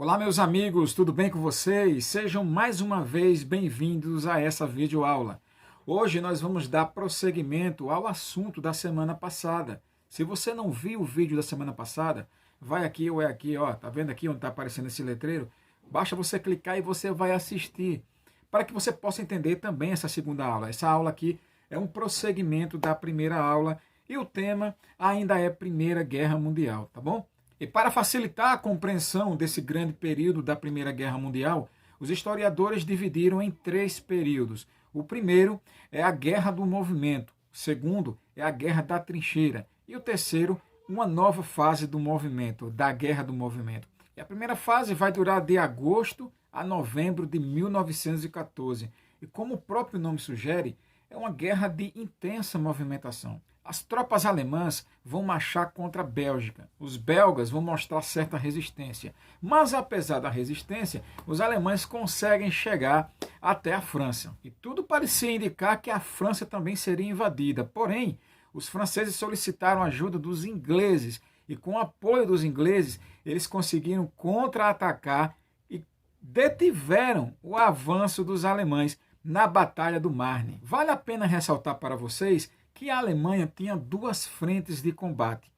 Olá meus amigos, tudo bem com vocês? Sejam mais uma vez bem-vindos a essa videoaula. Hoje nós vamos dar prosseguimento ao assunto da semana passada. Se você não viu o vídeo da semana passada, vai aqui ou é aqui, ó, tá vendo aqui onde está aparecendo esse letreiro? Basta você clicar e você vai assistir, para que você possa entender também essa segunda aula. Essa aula aqui é um prosseguimento da primeira aula e o tema ainda é Primeira Guerra Mundial, tá bom? E para facilitar a compreensão desse grande período da Primeira Guerra Mundial, os historiadores dividiram em 3 períodos. O primeiro é a Guerra do Movimento, o segundo é a Guerra da Trincheira e o terceiro, uma nova fase do movimento, da Guerra do Movimento. E a primeira fase vai durar de agosto a novembro de 1914. E como o próprio nome sugere, é uma guerra de intensa movimentação. As tropas alemãs vão marchar contra a Bélgica. Os belgas vão mostrar certa resistência. Mas, apesar da resistência, os alemães conseguem chegar até a França. E tudo parecia indicar que a França também seria invadida. Porém, os franceses solicitaram ajuda dos ingleses. E com o apoio dos ingleses, eles conseguiram contra-atacar e detiveram o avanço dos alemães na Batalha do Marne. Vale a pena ressaltar para vocês que a Alemanha tinha 2 frentes de combate.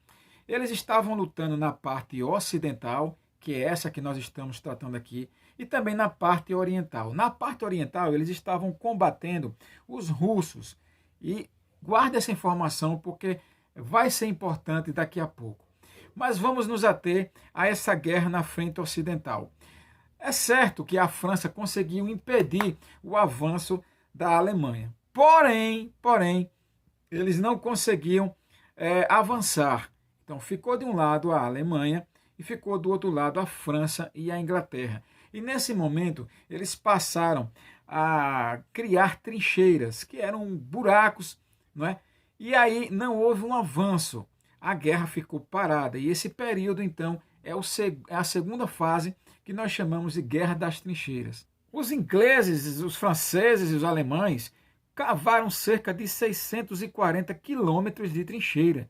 Eles estavam lutando na parte ocidental, que é essa que nós estamos tratando aqui, e também na parte oriental. Na parte oriental, eles estavam combatendo os russos. E guarde essa informação porque vai ser importante daqui a pouco. Mas vamos nos ater a essa guerra na frente ocidental. É certo que a França conseguiu impedir o avanço da Alemanha. Porém, eles não conseguiam avançar. Então ficou de um lado a Alemanha e ficou do outro lado a França e a Inglaterra. E nesse momento eles passaram a criar trincheiras, que eram buracos, não é? E aí não houve um avanço. A guerra ficou parada. E esse período, então, é a segunda fase que nós chamamos de Guerra das Trincheiras. Os ingleses, os franceses e os alemães cavaram cerca de 640 quilômetros de trincheira,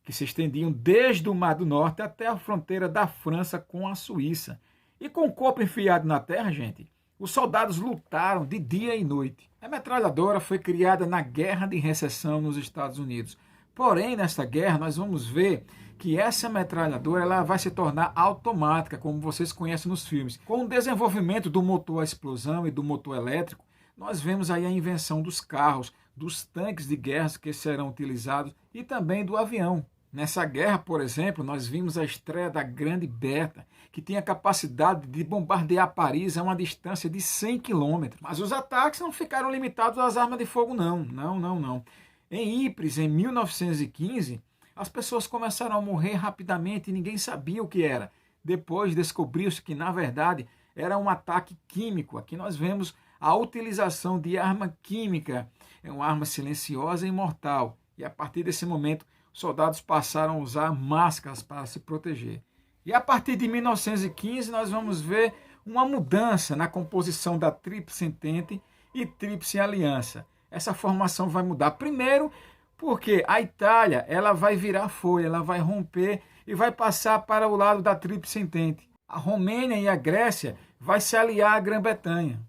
que se estendiam desde o Mar do Norte até a fronteira da França com a Suíça. E com o corpo enfiado na terra, gente, os soldados lutaram de dia e noite. A metralhadora foi criada na Guerra de Recessão nos Estados Unidos. Porém, nesta guerra, nós vamos ver que essa metralhadora ela vai se tornar automática, como vocês conhecem nos filmes. Com o desenvolvimento do motor à explosão e do motor elétrico, nós vemos aí a invenção dos carros, dos tanques de guerra que serão utilizados e também do avião. Nessa guerra, por exemplo, nós vimos a estreia da Grande Berta, que tinha a capacidade de bombardear Paris a uma distância de 100 km. Mas os ataques não ficaram limitados às armas de fogo, não. Não. Em Ypres, em 1915, as pessoas começaram a morrer rapidamente e ninguém sabia o que era. Depois descobriu-se que, na verdade, era um ataque químico. Aqui nós vemos a utilização de arma química. É uma arma silenciosa e mortal. E a partir desse momento, os soldados passaram a usar máscaras para se proteger. E a partir de 1915, nós vamos ver uma mudança na composição da Tríplice Entente e Tríplice Aliança. Essa formação vai mudar. Primeiro, porque a Itália ela vai virar folha, ela vai romper e vai passar para o lado da Tríplice Entente. A Romênia e a Grécia vai se aliar à Grã-Bretanha.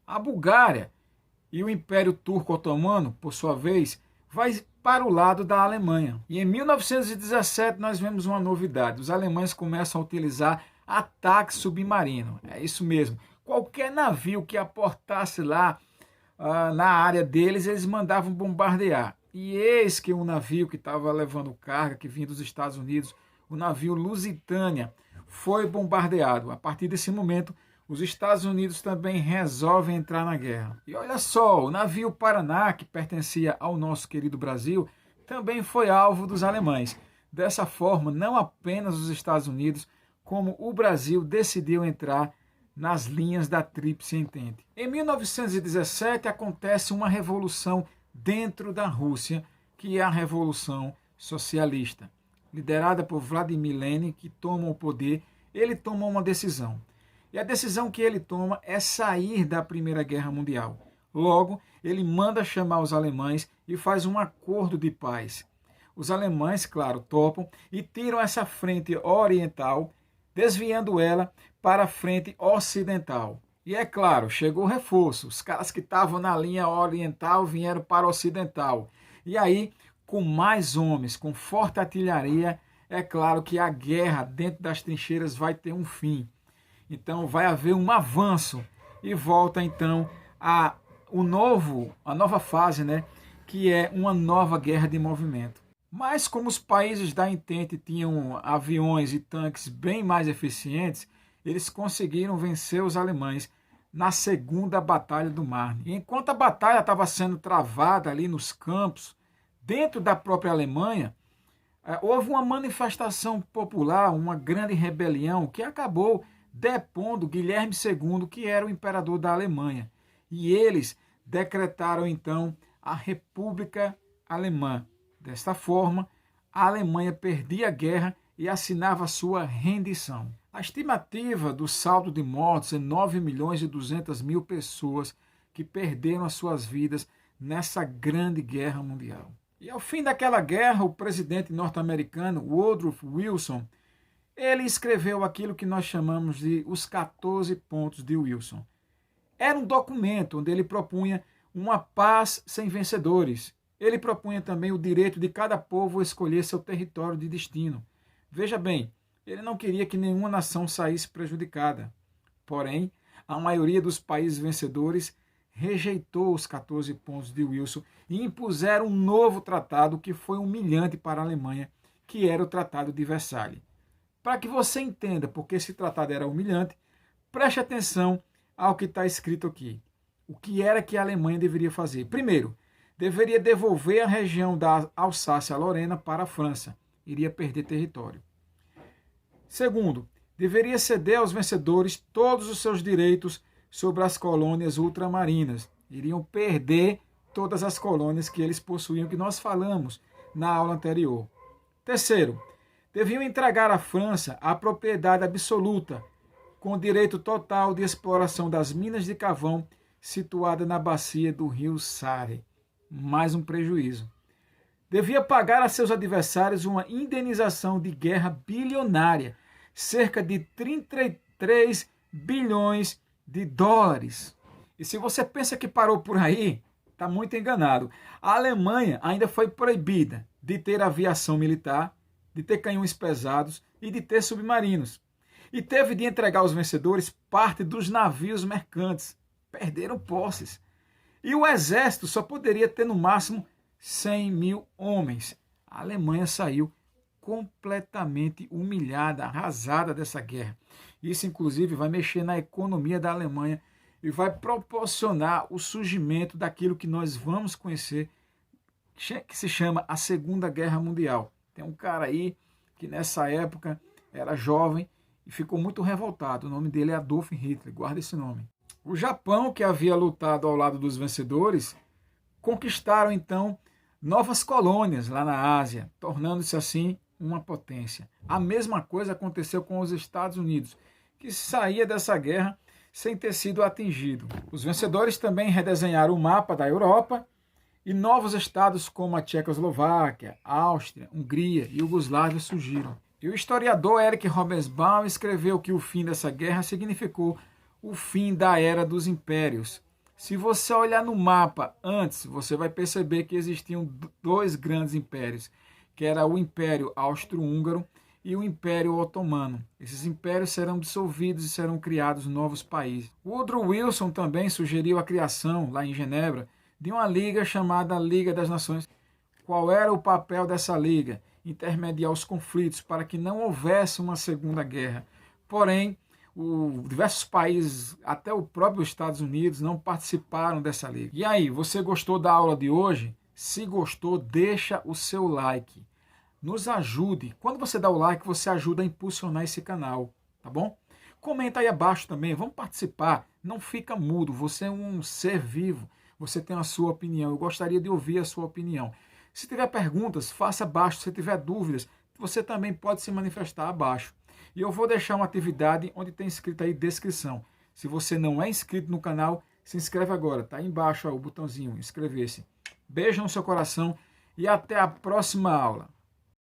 A Bulgária e o Império Turco-Otomano, por sua vez, vai para o lado da Alemanha. E em 1917 nós vemos uma novidade. Os alemães começam a utilizar ataque submarino. É isso mesmo. Qualquer navio que aportasse lá na área deles, eles mandavam bombardear. E eis que um navio que estava levando carga, que vinha dos Estados Unidos, o navio Lusitânia, foi bombardeado. A partir desse momento, os Estados Unidos também resolvem entrar na guerra. E olha só, o navio Paraná, que pertencia ao nosso querido Brasil, também foi alvo dos alemães. Dessa forma, não apenas os Estados Unidos, como o Brasil decidiu entrar nas linhas da Tríplice Entente. Em 1917 acontece uma revolução dentro da Rússia, que é a Revolução Socialista. Liderada por Vladimir Lenin, que toma o poder, ele toma uma decisão. E a decisão que ele toma é sair da Primeira Guerra Mundial. Logo, ele manda chamar os alemães e faz um acordo de paz. Os alemães, claro, topam e tiram essa frente oriental desviando ela para a frente ocidental. E é claro, chegou o reforço. Os caras que estavam na linha oriental vieram para a ocidental. E aí, com mais homens, com forte artilharia, é claro que a guerra dentro das trincheiras vai ter um fim. Então vai haver um avanço e volta então a nova fase, né, que é uma nova guerra de movimento. Mas como os países da Entente tinham aviões e tanques bem mais eficientes, eles conseguiram vencer os alemães na Segunda Batalha do Marne. E enquanto a batalha estava sendo travada ali nos campos, dentro da própria Alemanha, houve uma manifestação popular, uma grande rebelião que acabou depondo Guilherme II, que era o imperador da Alemanha. E eles decretaram então a República Alemã. Desta forma, a Alemanha perdia a guerra e assinava sua rendição. A estimativa do saldo de mortos é 9.200.000 pessoas que perderam as suas vidas nessa grande guerra mundial. E ao fim daquela guerra, o presidente norte-americano Woodrow Wilson, ele escreveu aquilo que nós chamamos de os 14 pontos de Wilson. Era um documento onde ele propunha uma paz sem vencedores. Ele propunha também o direito de cada povo escolher seu território de destino. Veja bem, ele não queria que nenhuma nação saísse prejudicada. Porém, a maioria dos países vencedores rejeitou os 14 pontos de Wilson e impuseram um novo tratado que foi humilhante para a Alemanha, que era o Tratado de Versalhes. Para que você entenda porque esse tratado era humilhante, preste atenção ao que está escrito aqui. O que era que a Alemanha deveria fazer? Primeiro, deveria devolver a região da Alsácia-Lorena para a França. Iria perder território. Segundo, deveria ceder aos vencedores todos os seus direitos sobre as colônias ultramarinas. Iriam perder todas as colônias que eles possuíam, que nós falamos na aula anterior. Terceiro, deviam entregar à França a propriedade absoluta, com direito total de exploração das minas de carvão situada na bacia do rio Sare. Mais um prejuízo. Devia pagar a seus adversários uma indenização de guerra bilionária, cerca de 33 bilhões de dólares. E se você pensa que parou por aí, está muito enganado. A Alemanha ainda foi proibida de ter aviação militar, de ter canhões pesados e de ter submarinos. E teve de entregar aos vencedores parte dos navios mercantes. Perderam posses. E o exército só poderia ter no máximo 100.000 homens. A Alemanha saiu completamente humilhada, arrasada dessa guerra. Isso, inclusive, vai mexer na economia da Alemanha e vai proporcionar o surgimento daquilo que nós vamos conhecer, que se chama a Segunda Guerra Mundial. Tem um cara aí que nessa época era jovem e ficou muito revoltado. O nome dele é Adolf Hitler, guarda esse nome. O Japão, que havia lutado ao lado dos vencedores, conquistaram então novas colônias lá na Ásia, tornando-se assim uma potência. A mesma coisa aconteceu com os Estados Unidos, que saía dessa guerra sem ter sido atingido. Os vencedores também redesenharam o mapa da Europa e novos estados como a Tchecoslováquia, Áustria, Hungria e Iugoslávia surgiram. E o historiador Erich Hobsbawm escreveu que o fim dessa guerra significou o fim da Era dos Impérios. Se você olhar no mapa antes, você vai perceber que existiam dois grandes impérios, que era o Império Austro-Húngaro e o Império Otomano. Esses impérios serão dissolvidos e serão criados novos países. Woodrow Wilson também sugeriu a criação, lá em Genebra, de uma liga chamada Liga das Nações. Qual era o papel dessa liga? Intermediar os conflitos para que não houvesse uma segunda guerra. Porém, diversos países, até o próprio Estados Unidos, não participaram dessa liga. E aí, você gostou da aula de hoje? Se gostou, deixa o seu like. Nos ajude. Quando você dá o like, você ajuda a impulsionar esse canal, tá bom? Comenta aí abaixo também, vamos participar. Não fica mudo, você é um ser vivo. Você tem a sua opinião, eu gostaria de ouvir a sua opinião. Se tiver perguntas, faça abaixo. Se tiver dúvidas, você também pode se manifestar abaixo. E eu vou deixar uma atividade onde tem escrito aí descrição. Se você não é inscrito no canal, se inscreve agora. Tá aí embaixo ó, o botãozinho inscrever-se. Beijo no seu coração e até a próxima aula.